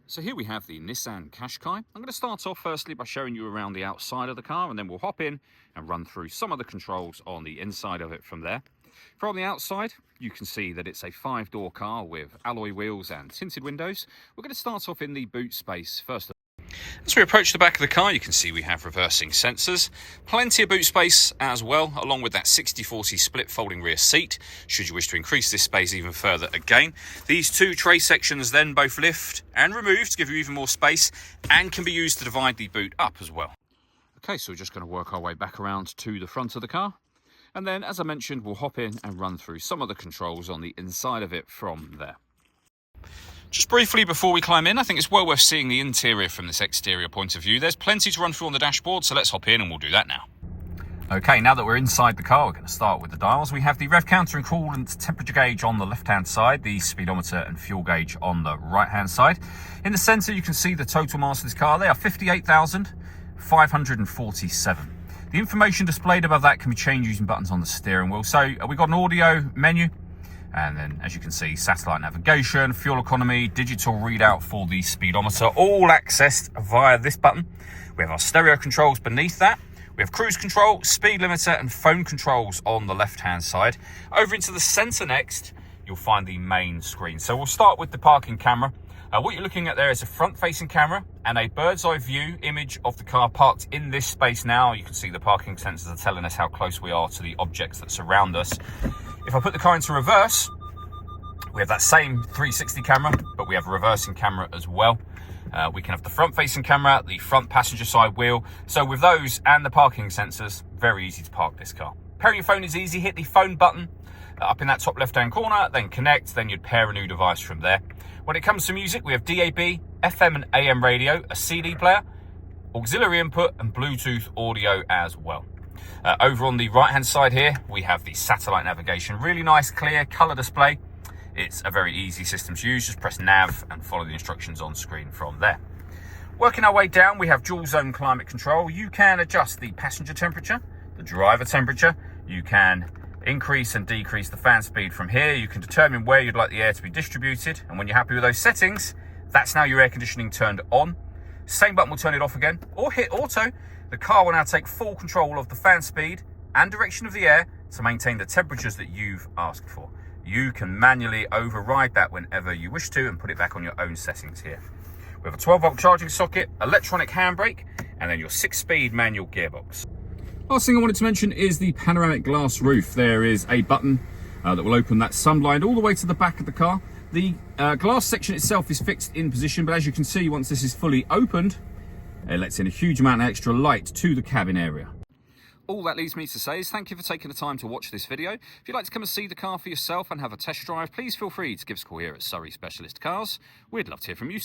So here we have the Nissan Qashqai. I'm going to start off firstly by showing you around the outside of the car, and then we'll hop in and run through some of the controls on the inside of it from there. From the outside, you can see that it's a 5-door car with alloy wheels and tinted windows. We're going to start off in the boot space first. As we approach the back of the car, you can see we have reversing sensors, plenty of boot space as well, along with that 60/40 split folding rear seat, should you wish to increase this space even further again. These two tray sections then both lift and remove to give you even more space, and can be used to divide the boot up as well. Okay, so we're just going to work our way back around to the front of the car, and then, as I mentioned, we'll hop in and run through some of the controls on the inside of it from there. Just briefly before we climb in, I think it's well worth seeing the interior from this exterior point of view. There's plenty to run through on the dashboard, so let's hop in and we'll do that now. Okay, now that we're inside the car, we're going to start with the dials. We have the rev counter and coolant temperature gauge on the left-hand side, the speedometer and fuel gauge on the right-hand side. In the centre, you can see the total mass of this car. They are 58,547. The information displayed above that can be changed using buttons on the steering wheel. So we've got an audio menu. And then, as you can see, satellite navigation, fuel economy, digital readout for the speedometer, all accessed via this button. We have our stereo controls beneath that. We have cruise control, speed limiter, and phone controls on the left-hand side. Over into the centre next, you'll find the main screen. So we'll start with the parking camera. What you're looking at there is a front-facing camera and a bird's-eye view image of the car parked in this space now. You can see the parking sensors are telling us how close we are to the objects that surround us. If I put the car into reverse, we have that same 360 camera, but we have a reversing camera as well. We can have the front-facing camera, the front passenger side wheel. So with those and the parking sensors, very easy to park this car. Pairing your phone is easy. Hit the phone button up in that top left-hand corner, then connect, then you'd pair a new device from there. When it comes to music, we have DAB, FM and AM radio, a CD player, auxiliary input, and Bluetooth audio as well. Over on the right-hand side here, we have the satellite navigation. Really nice, clear colour display. It's a very easy system to use. Just press nav and follow the instructions on screen from there. Working our way down, we have dual zone climate control. You can adjust the passenger temperature, the driver temperature. You can increase and decrease the fan speed from here. You can determine where you'd like the air to be distributed. And when you're happy with those settings, that's now your air conditioning turned on. Same button will turn it off again, or hit auto. The car will now take full control of the fan speed and direction of the air to maintain the temperatures that you've asked for. You can manually override that whenever you wish to and put it back on your own settings here. We have a 12-volt charging socket, electronic handbrake, and then your 6-speed manual gearbox. Last thing I wanted to mention is the panoramic glass roof. There is a button that will open that sunblind all the way to the back of the car. The glass section itself is fixed in position, but as you can see, once this is fully opened, it lets in a huge amount of extra light to the cabin area. All that leaves me to say is thank you for taking the time to watch this video. If you'd like to come and see the car for yourself and have a test drive, please feel free to give us a call here at Surrey Specialist Cars. We'd love to hear from you.